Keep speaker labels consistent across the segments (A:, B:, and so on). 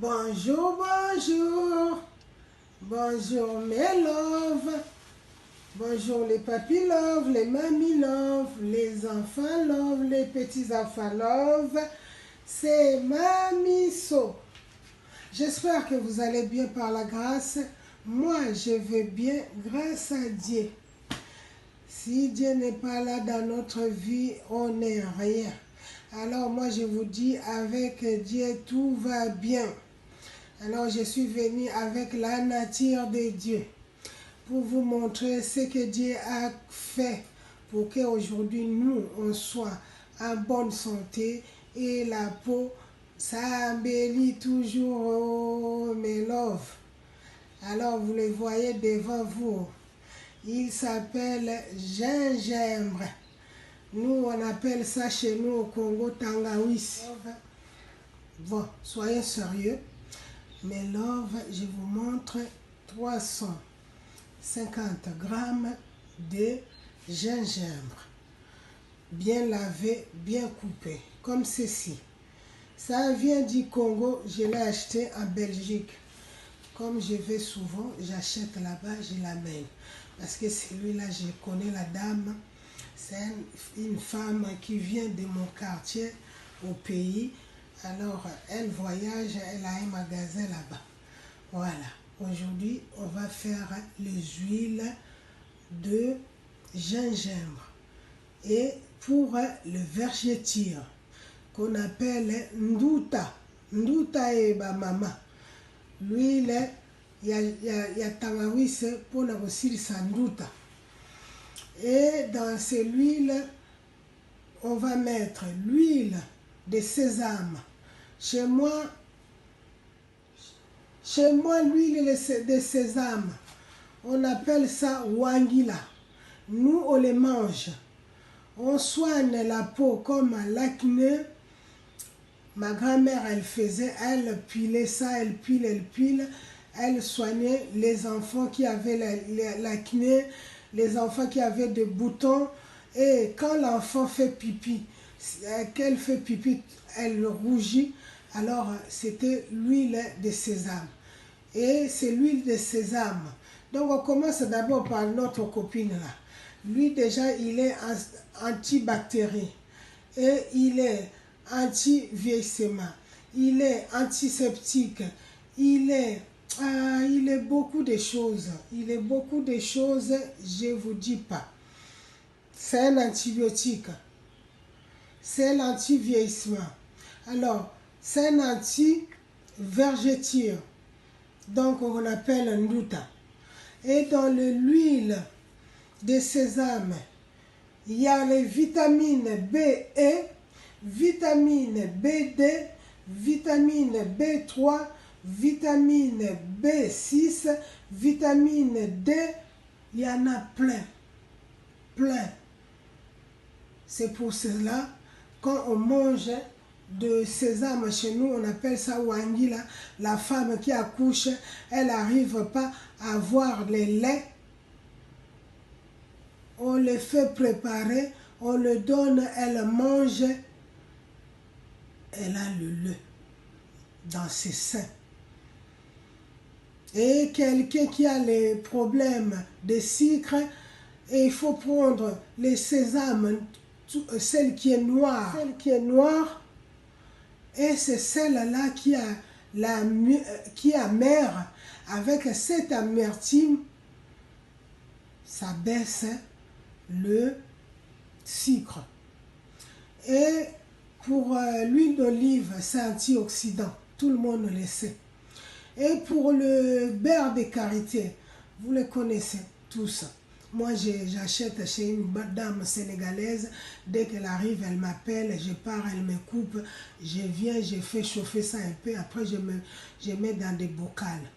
A: Bonjour, bonjour. Bonjour mes loves. Bonjour les papy love, les mamie love, les enfants love, les petits enfants love. C'est Mamie So. J'espère que vous allez bien par la grâce. Moi, je vais bien grâce à Dieu. Si Dieu n'est pas là dans notre vie, on n'est rien. Alors moi, je vous dis, avec Dieu, tout va bien. Alors je suis venue avec la nature de Dieu pour vous montrer ce que Dieu a fait pour qu'aujourd'hui nous, on soit en bonne santé et la peau s'embellit toujours, mes loves. Alors vous les voyez devant vous. Il s'appelle gingembre. Nous, on appelle ça chez nous au Congo Tangawizi. Bon, soyez sérieux. Mes loves, je vous montre 350 grammes de gingembre. Bien lavé, bien coupé, comme ceci. Ça vient du Congo, je l'ai acheté en Belgique. Comme je vais souvent, j'achète là-bas, je l'amène. Parce que celui-là, je connais la dame. C'est une femme qui vient de mon quartier au pays. Alors, elle voyage, elle a un magasin là-bas. Voilà. Aujourd'hui, on va faire les huiles de gingembre. Et pour le vergeture, qu'on appelle nduta. Nduta et mama. L'huile, il y a tangawizi pour la aussi sa nduta. Et dans cette huile, on va mettre l'huile de sésame. Chez moi, l'huile de sésame, on appelle ça wangila. Nous, on les mange. On soigne la peau comme l'acné. Ma grand-mère, elle faisait, elle pilait ça, elle pile. Elle soignait les enfants qui avaient l'acné, les enfants qui avaient des boutons. Et quand l'enfant fait pipi, qu'elle fait pipi, elle rougit. Alors, c'était l'huile de sésame. Et c'est l'huile de sésame. Donc, on commence d'abord par notre copine là. Lui, déjà, il est antibactérien. Et il est anti-vieillissement. Il est antiseptique. Il est beaucoup de choses. Il est beaucoup de choses, je ne vous dis pas. C'est un antibiotique. C'est l'anti-vieillissement. Alors, c'est un anti-vergeture. Donc, on appelle nduta. Et dans l'huile de sésame, il y a les vitamines B et vitamine B2, vitamine B3, vitamine B6, vitamine D. Il y en a plein. C'est pour cela, quand on mange de sésame chez nous, on appelle ça wangila. La femme qui accouche, elle n'arrive pas à avoir les laits. On le fait préparer, on le donne, elle mange. Elle a le lait dans ses seins. Et quelqu'un qui a les problèmes de sucre, et il faut prendre les sésames, celle qui est noire. Celle qui est noire, et c'est celle-là qui est amère. Avec cette amertume, ça baisse le sucre. Et pour l'huile d'olive, c'est antioxydant. Tout le monde le sait. Et pour le beurre de karité, vous le connaissez tous. Moi, j'achète chez une dame sénégalaise. Dès qu'elle arrive, elle m'appelle, je pars, elle me coupe. Je viens, je fais chauffer ça un peu. Après, je mets dans des bocals.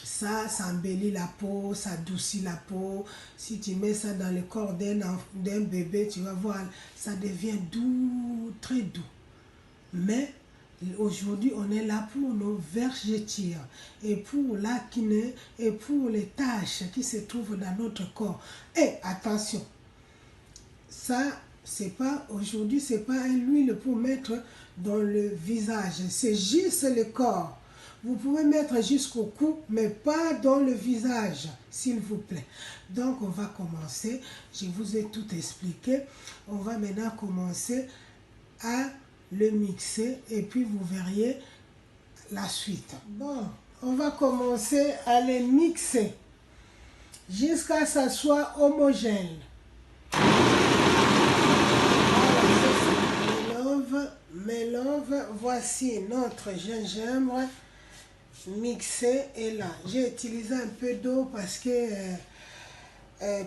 A: Ça embellit la peau, ça adoucit la peau. Si tu mets ça dans le corps d'un bébé, tu vas voir, ça devient doux, très doux. Mais aujourd'hui, on est là pour nos vergetures et pour l'acné et pour les taches qui se trouvent dans notre corps. Et attention, ça, c'est pas aujourd'hui, c'est pas une huile pour mettre dans le visage. C'est juste le corps. Vous pouvez mettre jusqu'au cou, mais pas dans le visage, s'il vous plaît. Donc, on va commencer. Je vous ai tout expliqué. On va maintenant commencer à le mixer et puis vous verriez la suite. Bon, on va commencer à les mixer jusqu'à ce que ça soit homogène. Mélange, voici notre gingembre mixé et là. J'ai utilisé un peu d'eau parce que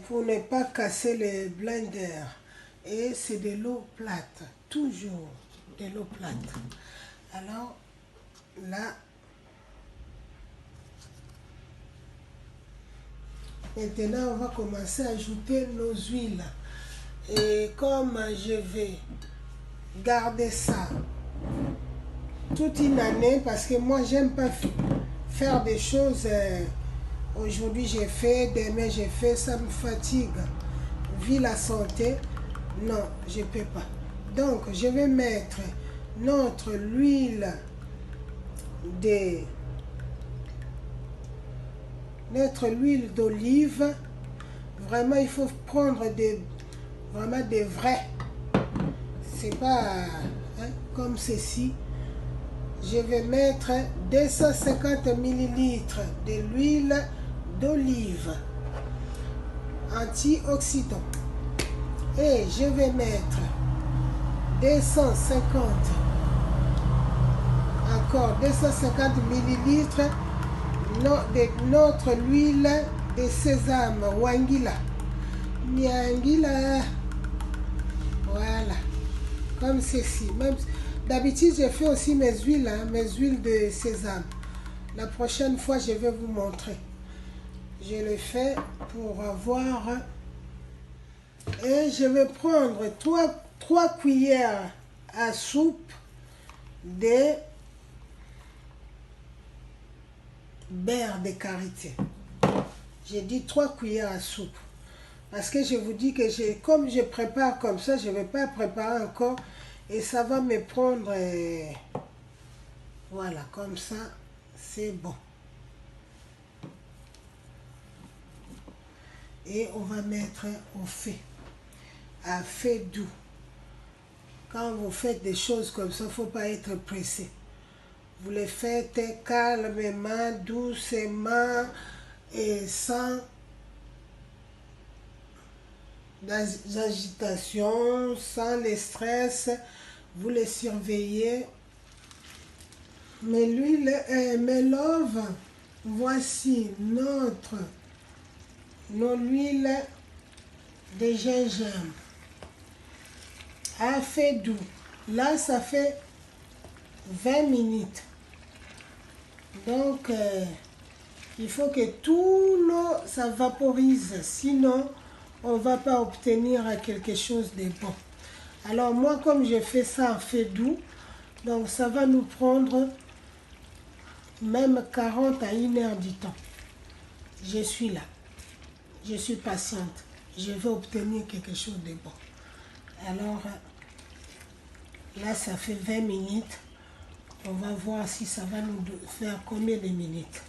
A: pour ne pas casser le blender. Et c'est de l'eau plate, toujours de l'eau plate. Alors là, maintenant on va commencer à ajouter nos huiles. Et comme je vais garder ça toute une année, parce que moi j'aime pas faire des choses, aujourd'hui j'ai fait, demain j'ai fait, ça me fatigue. Vu la santé, non, je peux pas. Donc je vais mettre notre huile d'olive. Vraiment il faut prendre vraiment des vrais. C'est pas comme ceci. Je vais mettre 250 ml de l'huile d'olive antioxydant. Et je vais mettre 250 ml de notre huile de sésame Wangila. Nyangila. Voilà. Comme ceci. Même d'habitude, je fais aussi mes huiles de sésame. La prochaine fois, je vais vous montrer. Je le fais pour avoir. Et je vais prendre 3 cuillères à soupe de beurre de karité. J'ai dit 3 cuillères à soupe. Parce que je vous dis que comme je prépare comme ça, je ne vais pas préparer encore. Et ça va me prendre, voilà, comme ça, c'est bon. Et on va mettre au feu, à feu doux. Quand vous faites des choses comme ça, il ne faut pas être pressé. Vous les faites calmement, doucement et sans agitation, sans le stress. Vous les surveillez. Mais l'huile, mes love, voici nos huiles de gingembre à feu doux. Là, ça fait 20 minutes. Donc, il faut que tout l'eau ça vaporise. Sinon, on ne va pas obtenir quelque chose de bon. Alors, moi, comme je fais ça en feu doux, donc ça va nous prendre même 40 à 1 heure du temps. Je suis là. Je suis patiente. Je vais obtenir quelque chose de bon. Alors, là, ça fait 20 minutes. On va voir si ça va nous faire combien de minutes.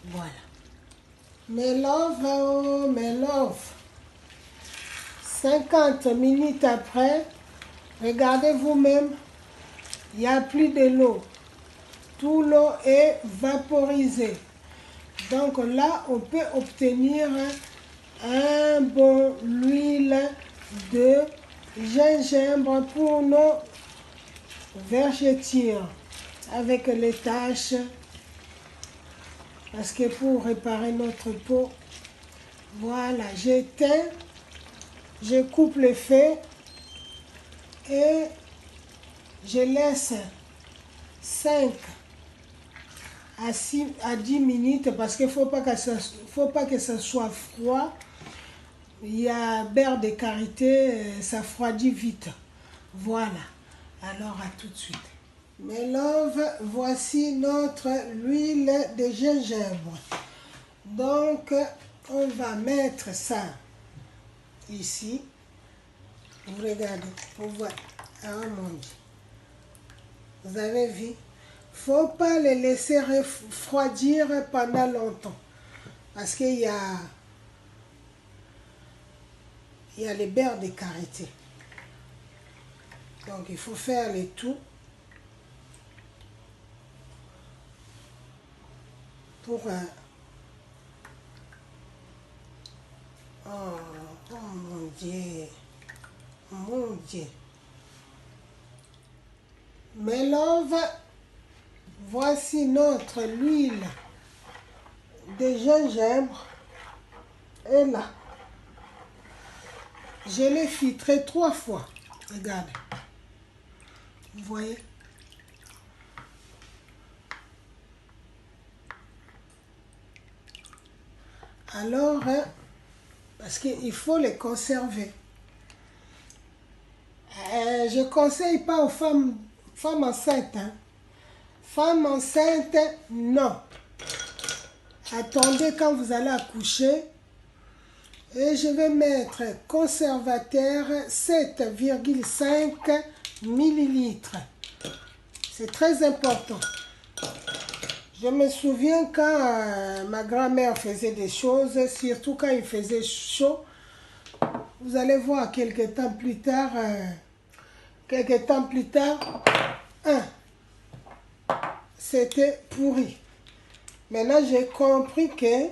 A: Voilà. Mes love, oh, mes love. 50 minutes après, regardez vous-même, il n'y a plus de l'eau. Tout l'eau est vaporisée. Donc là, on peut obtenir un bon huile de gingembre pour nos vergetures avec les taches. Parce que pour réparer notre peau, voilà, j'éteins, je coupe le feu et je laisse 5 à 10 minutes parce qu'il ne faut pas que ça soit froid. Il y a beurre de karité, ça refroidit vite. Voilà. Alors à tout de suite. Mes love, voici notre huile de gingembre. Donc, on va mettre ça ici. Vous regardez, vous voyez. Ah mon Dieu. Vous avez vu? Faut pas les laisser refroidir pendant longtemps. Parce qu'il y a les beurres de karité. Donc il faut faire le tout pour oh mon Dieu, mon Dieu. Mes loves, voici notre huile de gingembre. Et là, je l'ai filtré 3 fois. Regardez. Vous voyez? Alors, parce qu'il faut les conserver. Je ne conseille pas aux femmes enceintes. Hein. Femmes enceintes, non. Attendez quand vous allez accoucher. Et je vais mettre conservateur 7,5 millilitres. C'est très important. Je me souviens quand ma grand-mère faisait des choses, surtout quand il faisait chaud. Vous allez voir quelques temps plus tard, c'était pourri. Maintenant, j'ai compris que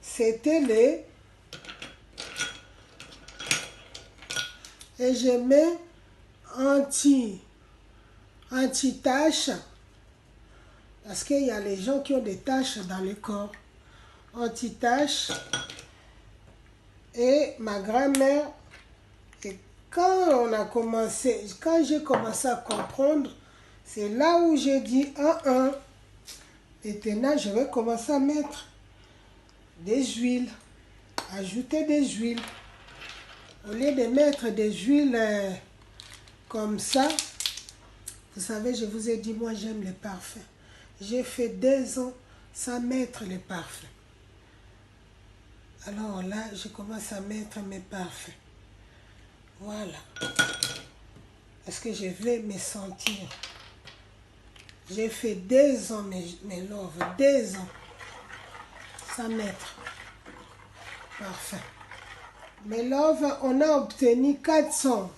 A: c'était les... Et je mets anti-taches. Parce qu'il y a les gens qui ont des taches dans le corps. Anti-taches. Et ma grand-mère, quand j'ai commencé à comprendre, c'est là où j'ai dit, maintenant je vais commencer à mettre des huiles, ajouter des huiles. Au lieu de mettre des huiles comme ça, vous savez, je vous ai dit, moi j'aime les parfums. J'ai fait 2 ans sans mettre les parfums. Alors là, je commence à mettre mes parfums. Voilà. Parce que je vais me sentir. J'ai fait 2 ans, mes loves, 2 ans sans mettre parfum. Mes loves, on a obtenu 400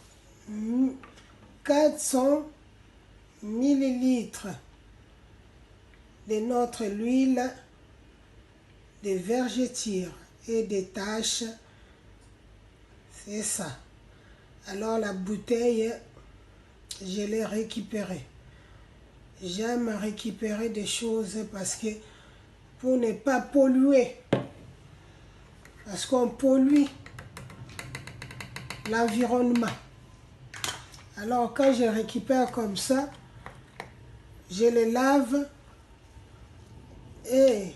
A: millilitres de notre huile de vergeture et des taches. C'est ça. Alors la bouteille, je l'ai récupérée. J'aime récupérer des choses parce que pour ne pas polluer. Parce qu'on pollue l'environnement. Alors quand je récupère comme ça, je les lave et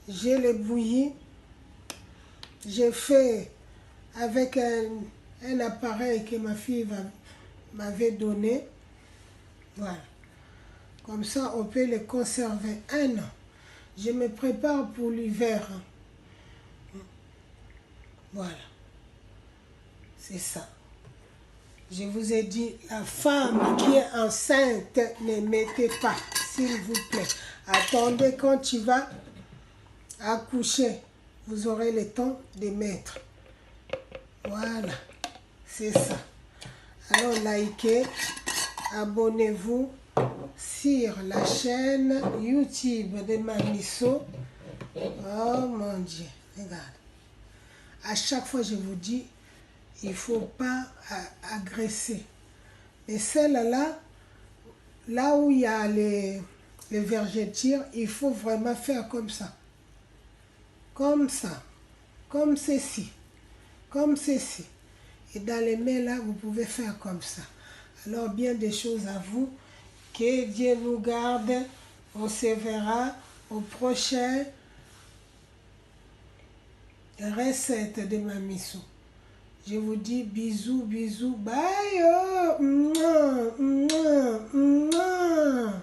A: je les bouillis. J'ai fait avec un appareil que ma fille m'avait donné. Voilà. Comme ça, on peut les conserver 1 an. Je me prépare pour l'hiver. Voilà. C'est ça. Je vous ai dit, la femme qui est enceinte, ne mettez pas, s'il vous plaît. Attendez quand tu vas accoucher. Vous aurez le temps de mettre. Voilà. C'est ça. Alors, likez, abonnez-vous sur la chaîne YouTube de Mamisso. Oh mon Dieu, regarde. À chaque fois, je vous dis, il ne faut pas agresser. Mais celle-là, là où il y a les vergetures, il faut vraiment faire comme ça. Comme ça. Comme ceci. Comme ceci. Et dans les mains, là, vous pouvez faire comme ça. Alors, bien des choses à vous. Que Dieu nous garde. On se verra au prochain recette de Mamisso. Je vous dis bisous, bisous, bye. Oh, mouah, mouah, mouah.